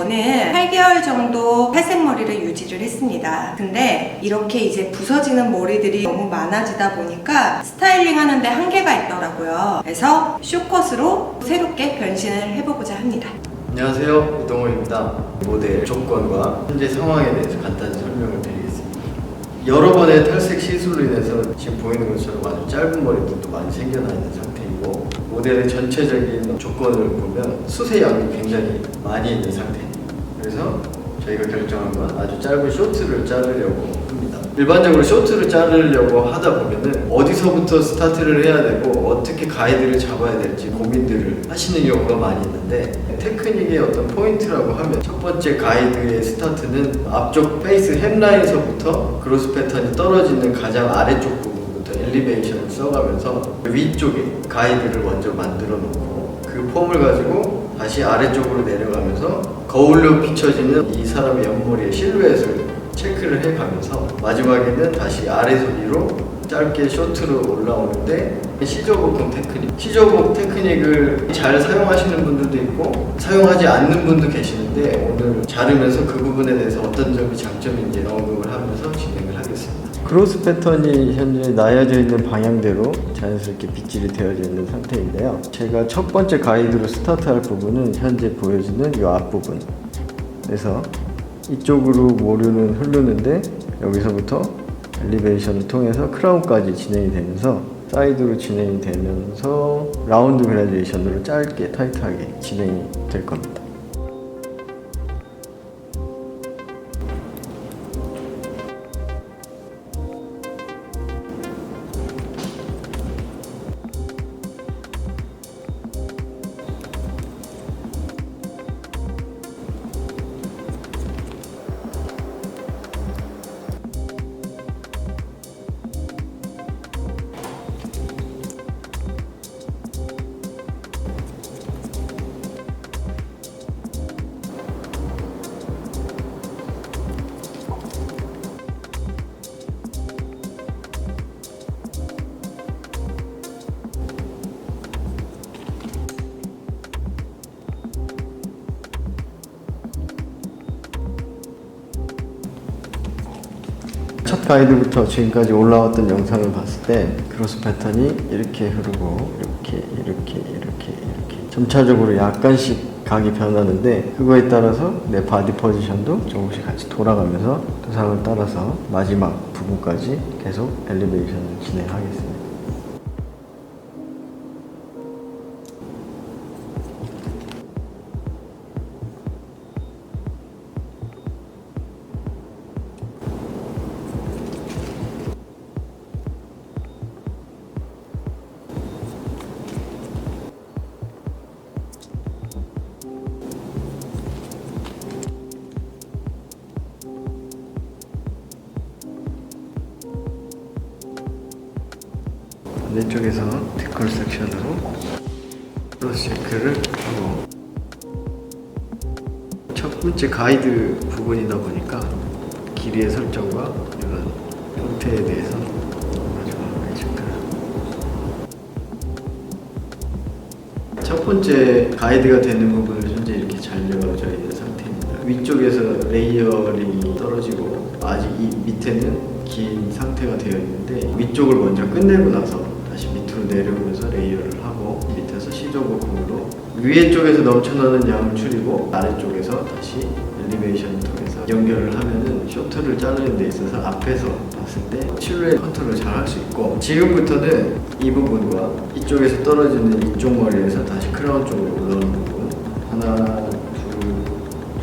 저는 8개월 정도 탈색 머리를 유지를 했습니다. 근데 이렇게 이제 부서지는 머리들이 너무 많아지다 보니까 스타일링 하는데 한계가 있더라고요. 그래서 숏컷으로 새롭게 변신을 해보고자 합니다. 안녕하세요, 이동호입니다. 모델 조건과 현재 상황에 대해서 간단히 설명을 드리겠습니다. 여러 번의 탈색 시술로 인해서 지금 보이는 것처럼 아주 짧은 머리들도 많이 생겨나 있는 상태이고, 모델의 전체적인 조건을 보면 수세양이 굉장히 많이 있는 상태입니다. 그래서 저희가 결정한 건 아주 짧은 쇼트를 자르려고 합니다. 일반적으로 쇼트를 자르려고 하다 보면은 어디서부터 스타트를 해야 되고 어떻게 가이드를 잡아야 될지 고민들을 하시는 경우가 많이 있는데, 테크닉의 어떤 포인트라고 하면 첫 번째 가이드의 스타트는 앞쪽 페이스 햄라인서부터 그로스 패턴이 떨어지는 가장 아래쪽 부분부터 엘리베이션을 써가면서 위쪽에 가이드를 먼저 만들어 놓고, 그 폼을 가지고 다시 아래쪽으로 내려가면서 거울로 비춰지는 이 사람의 옆머리의 실루엣을 체크를 해가면서 마지막에는 다시 아래서 위로 짧게 쇼트로 올라오는데, 시저복통 테크닉, 시저복 테크닉을 잘 사용하시는 분들도 있고 사용하지 않는 분도 계시는데, 오늘 자르면서 그 부분에 대해서 어떤 점이 장점인지 언급을 하면서 진행을 하겠습니다. 크로스 패턴이 현재 나여져 있는 방향대로 자연스럽게 빗질이 되어져 있는 상태인데요. 제가 첫 번째 가이드로 스타트할 부분은 현재 보여지는 이 앞부분, 그래서 이쪽으로 모류는 흐르는데 여기서부터 엘리베이션을 통해서 크라운까지 진행이 되면서 사이드로 진행이 되면서 라운드 그라듀에이션으로 짧게 타이트하게 진행이 될 겁니다. 첫 가이드부터 지금까지 올라왔던 영상을 봤을 때 크로스 패턴이 이렇게 흐르고 이렇게 점차적으로 약간씩 각이 변하는데, 그거에 따라서 내 바디 포지션도 조금씩 같이 돌아가면서 두상을 따라서 마지막 부분까지 계속 엘리베이션을 진행하겠습니다. 반대쪽에서 디컬 섹션으로 크로스 체크를 하고, 첫 번째 가이드 부분이다 보니까 길이의 설정과 이런 형태에 대해서 마지막에 체크를 하고, 첫 번째 가이드가 되는 부분을 현재 이렇게 잘려져 있는 상태입니다. 위쪽에서 레이어링이 떨어지고 아직 이 밑에는 긴 상태가 되어 있는데, 위쪽을 먼저 끝내고 나서 다시 밑으로 내려오면서 레이어를 하고, 밑에서 시저복으로 위에 쪽에서 넘쳐나는 양을 줄이고 아래쪽에서 다시 엘리베이션을 통해서 연결을 하면은 쇼트를 자르는 데 있어서 앞에서 봤을 때 실루엣 컨트롤을 잘 할 수 있고, 지금부터는 이 부분과 이쪽에서 떨어지는 이쪽 머리에서 다시 크라운 쪽으로 올라오는 부분 하나, 둘,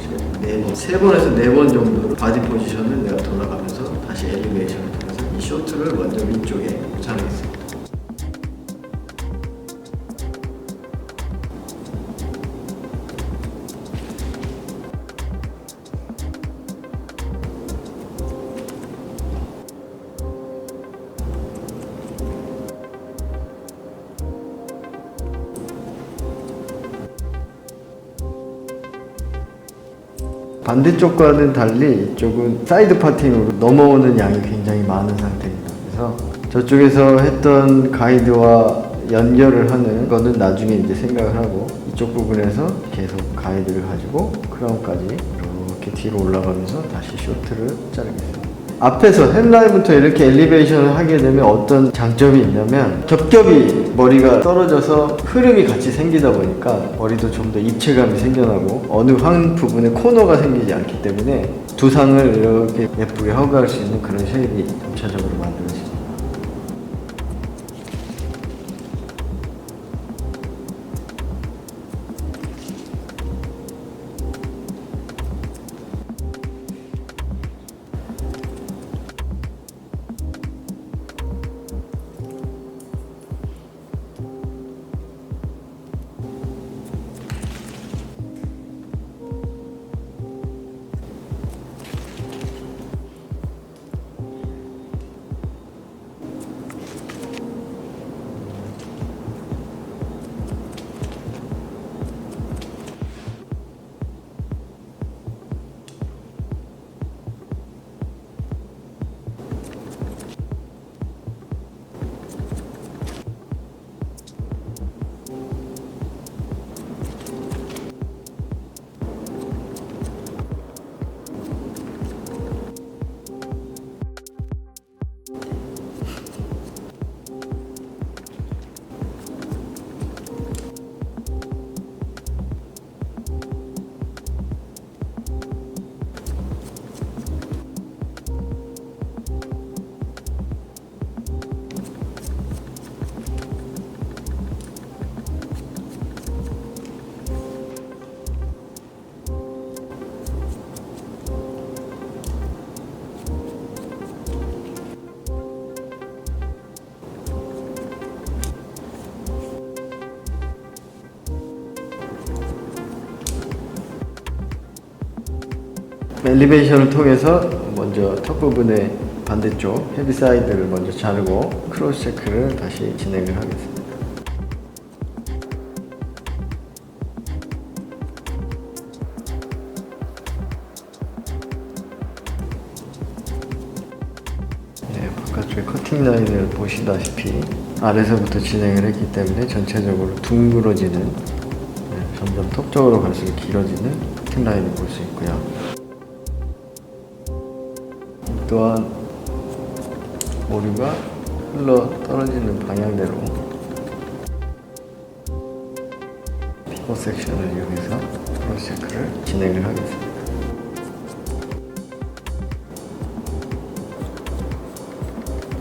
셋, 네 번, 세 번에서 네 번 정도로 바디 포지션을 내가 돌아가면서 다시 엘리베이션을 통해서 이 쇼트를 먼저 위쪽에 자르겠습니다. 반대쪽과는 달리 이쪽은 사이드 파팅으로 넘어오는 양이 굉장히 많은 상태입니다. 그래서 저쪽에서 했던 가이드와 연결을 하는 거는 나중에 이제 생각을 하고, 이쪽 부분에서 계속 가이드를 가지고 크라운까지 이렇게 뒤로 올라가면서 다시 쇼트를 자르겠습니다. 앞에서 햄라인부터 이렇게 엘리베이션을 하게 되면 어떤 장점이 있냐면, 겹겹이 머리가 떨어져서 흐름이 같이 생기다 보니까 머리도 좀 더 입체감이 생겨나고 어느 한 부분에 코너가 생기지 않기 때문에 두상을 이렇게 예쁘게 허가할 수 있는 그런 쉐입이 점차적으로 만들어집니다. 엘리베이션을 통해서 먼저 턱 부분의 반대쪽 헤비 사이드를 먼저 자르고 크로스 체크를 다시 진행을 하겠습니다. 네, 바깥쪽에 커팅 라인을 보시다시피 아래서부터 진행을 했기 때문에 전체적으로 둥그러지는, 점점 턱 쪽으로 갈수록 길어지는 커팅 라인을 볼 수 있고요. 또한 머리가 흘러 떨어지는 방향대로 피벗 섹션을 이용해서 크로스 체크를 진행을 하겠습니다.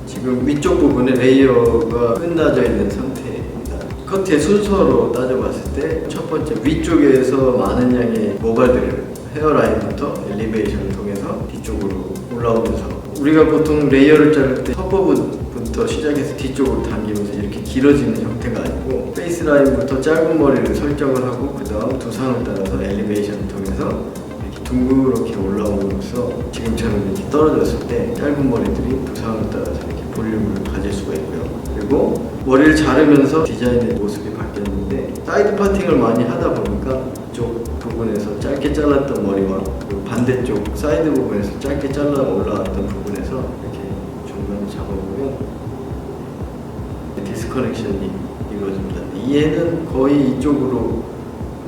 지금 위쪽 부분에 레이어가 끝나져 있는 상태입니다. 커트의 순서로 따져봤을 때 첫 번째 위쪽에서 많은 양의 모발들을 헤어라인부터 엘리베이션을 통해서 뒤쪽으로 올라오면서, 우리가 보통 레이어를 자를 때 첫 부분부터 시작해서 뒤쪽으로 당기면서 이렇게 길어지는 형태가 아니고 페이스 라인부터 짧은 머리를 설정을 하고 그 다음 두상을 따라서 엘리베이션을 통해서 이렇게 둥그렇게 올라오면서 지금처럼 이렇게 떨어졌을 때 짧은 머리들이 두상을 따라서 이렇게 볼륨을 가질 수가 있고요. 그리고 머리를 자르면서 디자인의 모습이 바뀌었는데, 사이드 파팅을 많이 하다 보니까 이쪽 부분에서 짧게 잘랐던 머리와 그리고 반대쪽 사이드 부분에서 짧게 잘라 올라왔던 부분에서 이렇게 중간을 잡아보면 디스커넥션이 이루어집니다. 얘는 거의 이쪽으로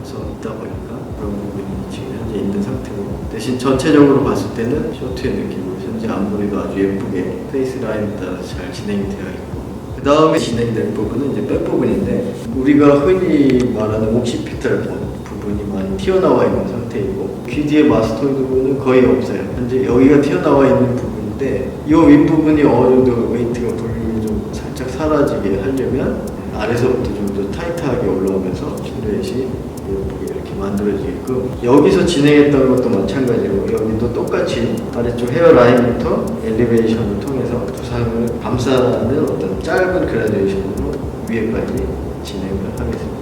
서 있다 보니까 그런 부분이 지금 현재 있는 상태고, 대신 전체적으로 봤을 때는 쇼트의 느낌으로 현재 앞머리도 아주 예쁘게 페이스 라인에 따라서 잘 진행이 되어 있고, 그 다음에 진행된 부분은 이제 백 부분인데, 우리가 흔히 말하는 옥시피탈 부분이 많이 튀어나와 있는 상태이고, 귀 뒤에 마스토이드 부분은 거의 없어요. 현재 여기가 튀어나와 있는 부분인데, 이 윗부분이 어느 정도 웨이트가 볼륨이 좀 살짝 사라지게 하려면 아래서부터 좀 더 타이트하게 올라오면서 실루엣이 예쁘게 이렇게 만들어지게끔, 여기서 진행했던 것도 마찬가지로 여기도 똑같이 아래쪽 헤어라인부터 엘리베이션을 통해서 두상을 감싸는 어떤 짧은 그라데이션으로 위에까지 진행을 하겠습니다.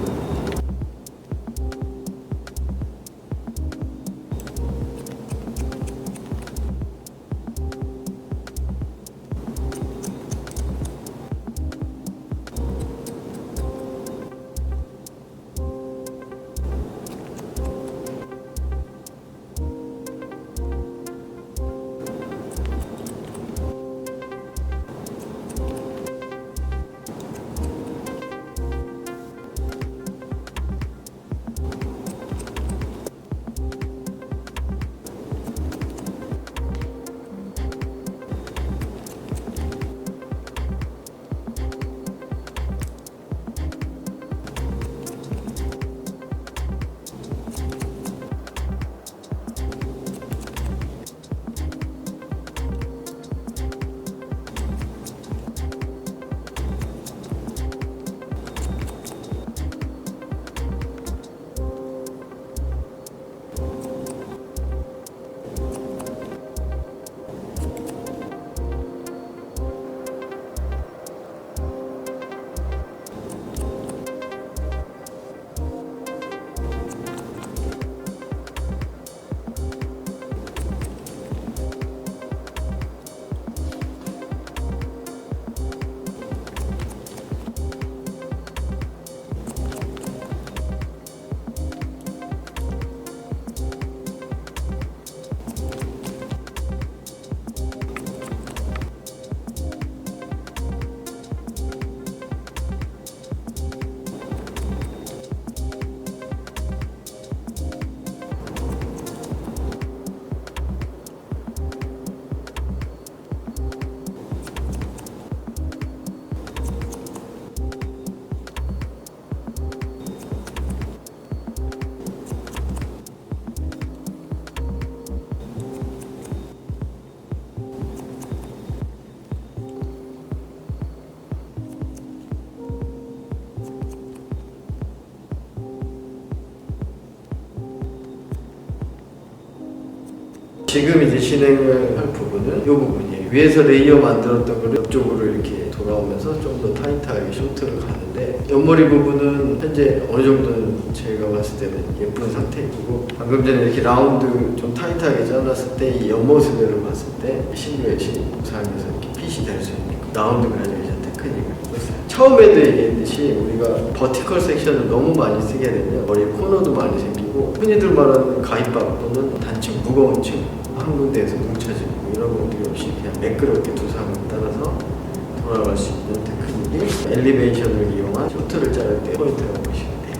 지금 이제 진행을 할 부분은 이 부분이에요. 위에서 레이어 만들었던 거를 옆쪽으로 이렇게 돌아오면서 좀 더 타이트하게 쇼트를 가는데, 옆머리 부분은 현재 어느 정도는 제가 봤을 때는 예쁜 상태이고, 방금 전에 이렇게 라운드 좀 타이트하게 잘랐을 때 이 옆모습을 봤을 때 실루엣이 사용해서 이렇게 핏이 될 수 있는 라운드 그라듀에이션 테크닉을 했어요. 처음에도 얘기했듯이 우리가 버티컬 섹션을 너무 많이 쓰게 되면 머리 코너도 많이 생기고, 흔히들 말하는 가입박 또는 단층, 무거운 층 한 군데에서 뭉쳐지고 이런 것들이 없이 그냥 매끄럽게 두상을 따라서 돌아갈 수 있는 테크닉이 엘리베이션을 이용한 쇼트를 자를 때 포인트라고 보시면 돼요.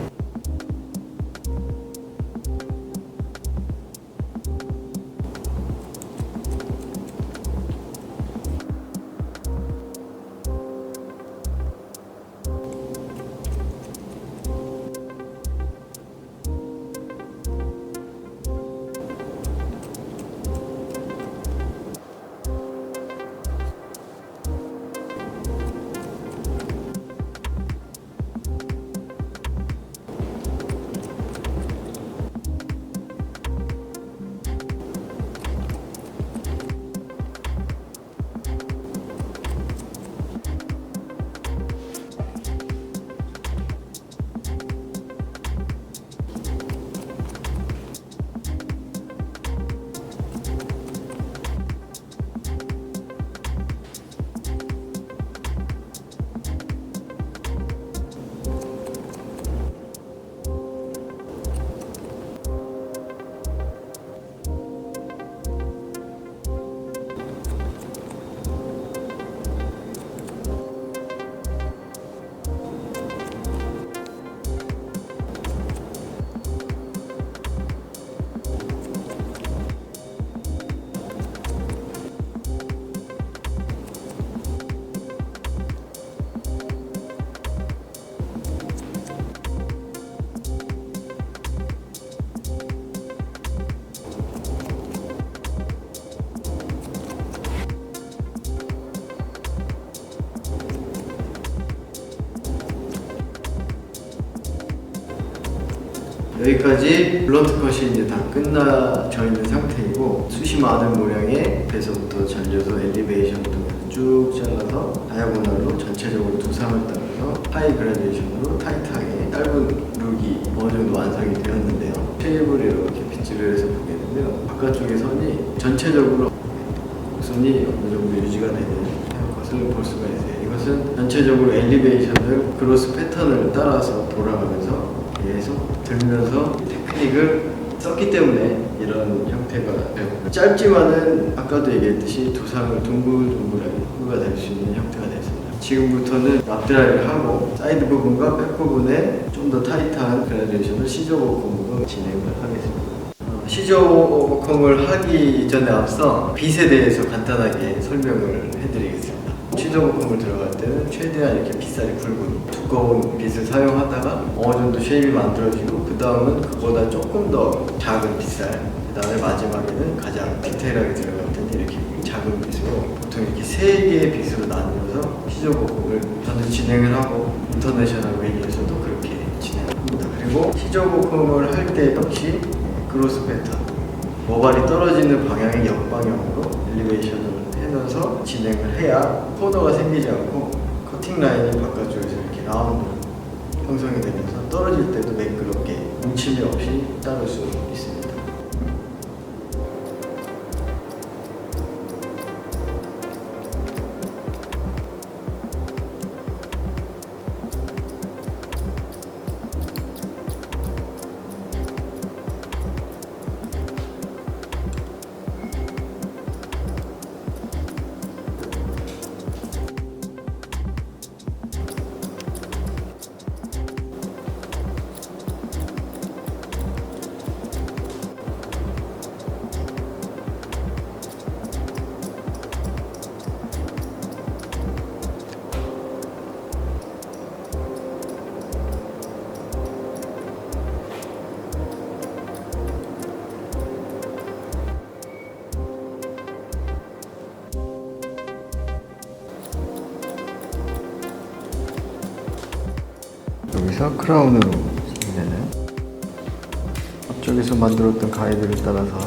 여기까지 블런트 컷이 이제 다 끝나져 있는 상태이고, 숱이 많은 모양의 배서부터 잘려서 엘리베이션부터 쭉 잘라서 다이아고널로 전체적으로 두상을 따라서 하이 그라데이션으로 타이트하게 짧은 룩이 어느 정도 완성이 되었는데요. 쉐입을 이렇게 빗질을 해서 보게 되면 바깥쪽의 선이 전체적으로 곡선이 어느 정도 유지가 되는 헤어컷을 볼 수가 있어요. 이것은 전체적으로 엘리베이션을 크로스 패턴을 따라서 돌아가면서 계속 들면서 테크닉을 썼기 때문에 이런 형태가 되고, 짧지만은 아까도 얘기했듯이 두상을 둥글둥글하게 후가 될 수 있는 형태가 됐습니다. 지금부터는 납드라이를 하고 사이드 부분과 백 부분에 좀 더 타이트한 그라데이션을 시저 버컴으로 진행을 하겠습니다. 시저 버컴을 하기 전에 앞서 빗에 대해서 간단하게 설명을 해드리겠습니다. 시저 버컴을 들어갈 때는 최대한 이렇게 빗살이 굵은 두꺼운 빗을 사용하다가 어느 정도 쉐입이 만들어지고, 그 다음은 그보다 조금 더 작은 빗살, 그 다음에 마지막에는 가장 디테일하게 들어갈 때는 이렇게 작은 빗으로 보통 이렇게 3개의 빗으로 나누어서 시저 버컴을 저는 진행을 하고, 인터내셔널 웨이에서도 그렇게 진행합니다. 그리고 시저 버컴을 할 때 역시 크로스 패턴, 모발이 떨어지는 방향의 역방향으로 엘리베이션을 해서 진행을 해야 코너가 생기지 않고 커팅 라인이 바깥쪽에서 이렇게 라운드 형성이 되면서 떨어질 때도 매끄럽게 뭉침이 없이 따를 수 있습니다. 여기서 크라운으로 진행되는 앞쪽에서 만들었던 가이드를 따라서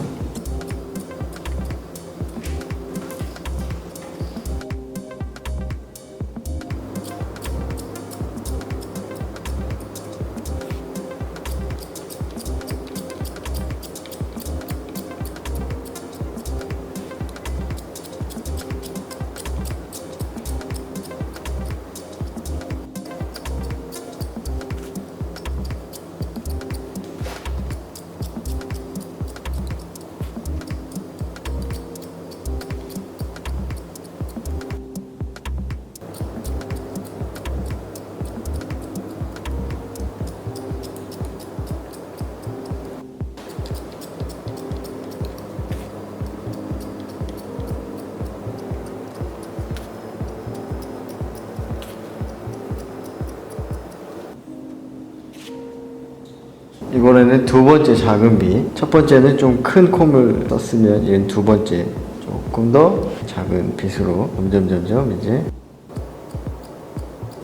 이번에는 두 번째 작은 빗. 첫 번째는 좀 큰 콤을 썼으면 얘는 두 번째 조금 더 작은 빗으로 점점 이제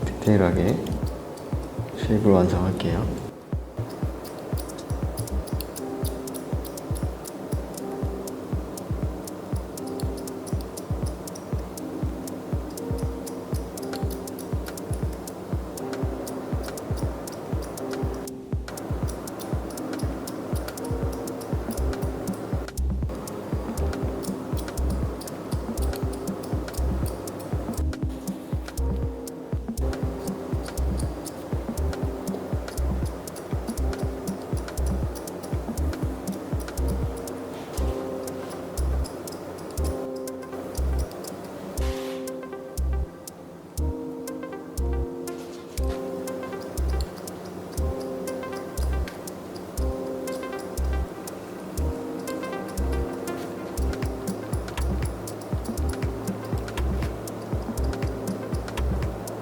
디테일하게 쉐입을 완성할게요.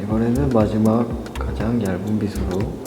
이번에는 마지막 가장 얇은 빗으로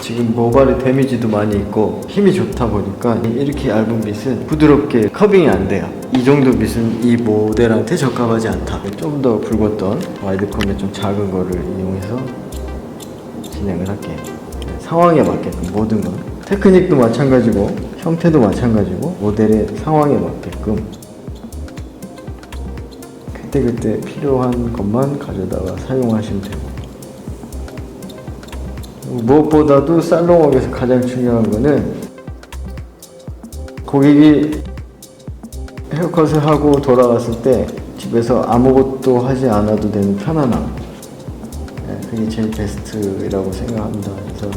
지금 모발에 데미지도 많이 있고 힘이 좋다 보니까 이렇게 얇은 빗은 부드럽게 커빙이 안 돼요. 이 정도 빗은 이 모델한테 적합하지 않다. 좀 더 굵었던 와이드컴의 좀 작은 거를 이용해서 진행을 할게요. 상황에 맞게끔 모든 건 테크닉도 마찬가지고 형태도 마찬가지고 모델의 상황에 맞게끔 그때 필요한 것만 가져다가 사용하시면 되고, 무엇보다도 살롱업에서 가장 중요한 거는 고객이 헤어컷을 하고 돌아갔을 때 집에서 아무것도 하지 않아도 되는 편안함, 그게 제일 베스트라고 생각합니다. 그래서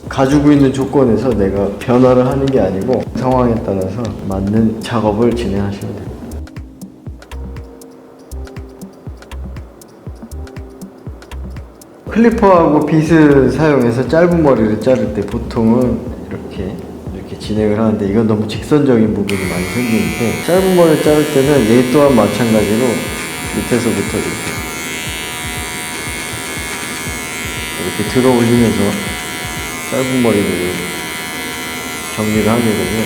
가지고 있는 조건에서 내가 변화를 하는 게 아니고 상황에 따라서 맞는 작업을 진행하시면 됩니다. 클리퍼하고 빗을 사용해서 짧은 머리를 자를 때 보통은 이렇게 진행을 하는데, 이건 너무 직선적인 부분이 많이 생기는데, 짧은 머리를 자를 때는 얘 또한 마찬가지로 밑에서부터 이렇게 들어 올리면서 짧은 머리를 정리를 하게 되면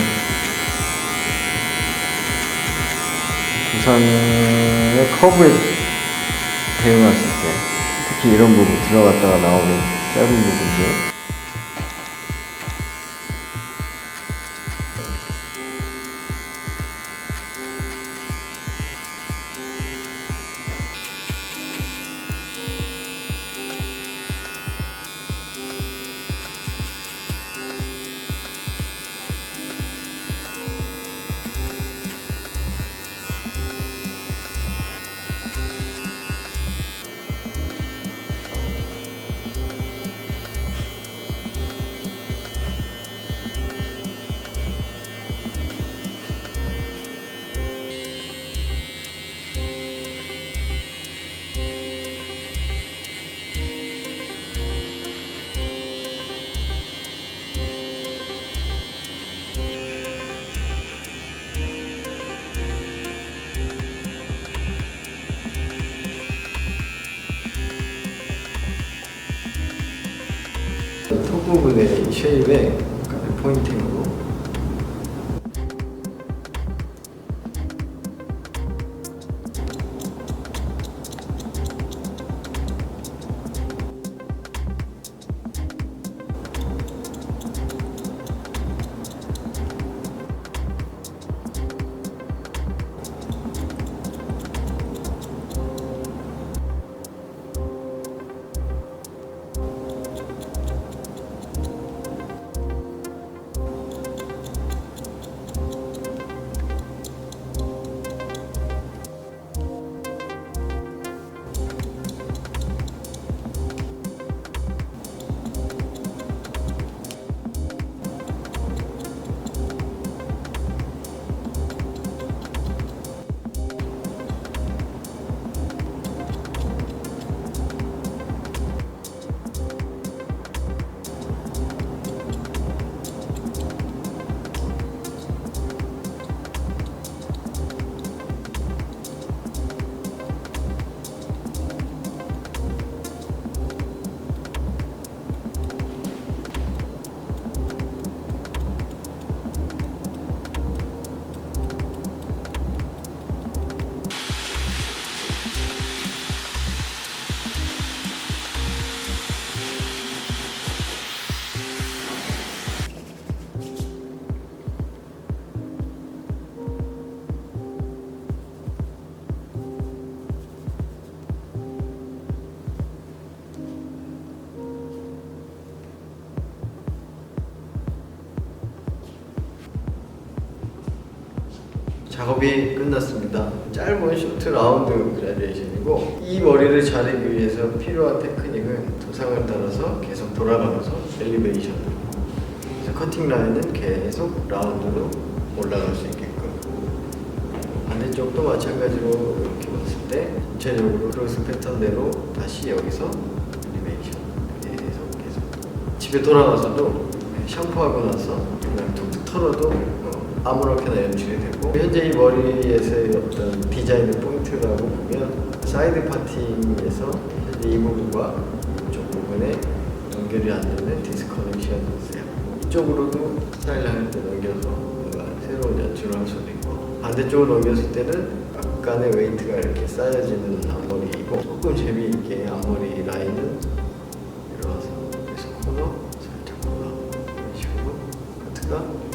두상의 커브에 대응했을 때, 특히 이런 부분 들어갔다가 나오는 짧은 부분들, 턱 부분의 쉐입에 약간의 포인팅으로 작업이 끝났습니다. 짧은 쇼트 라운드 그라데이션이고 이 머리를 자르기 위해서 필요한 테크닉은 두상을 따라서 계속 돌아가면서 엘리베이션으로 그래서 커팅 라인은 계속 라운드로 올라갈 수 있게끔 반대쪽도 마찬가지로 이렇게 봤을 때 전체적으로 크로스 패턴대로 다시 여기서 엘리베이션 계속 집에 돌아가서도 샴푸하고 나서 그냥 툭툭 털어도 아무렇게나 연출이 되고 현재 이 머리에서의 어떤 디자인의 포인트라고 보면 사이드 파팅에서 현재 이 부분과 이쪽 부분에 연결이 안 되는 디스커넥션이 있어요. 이쪽으로도 스타일링할 때 넘겨서 뭔가 새로운 연출을 할 수도 있고 반대쪽으로 넘겼을 때는 약간의 웨이트가 이렇게 쌓여지는 앞머리이고 조금 재미있게 앞머리 라인은 들어와서 그래서 코너 살짝 올라 이런 식으로 커트가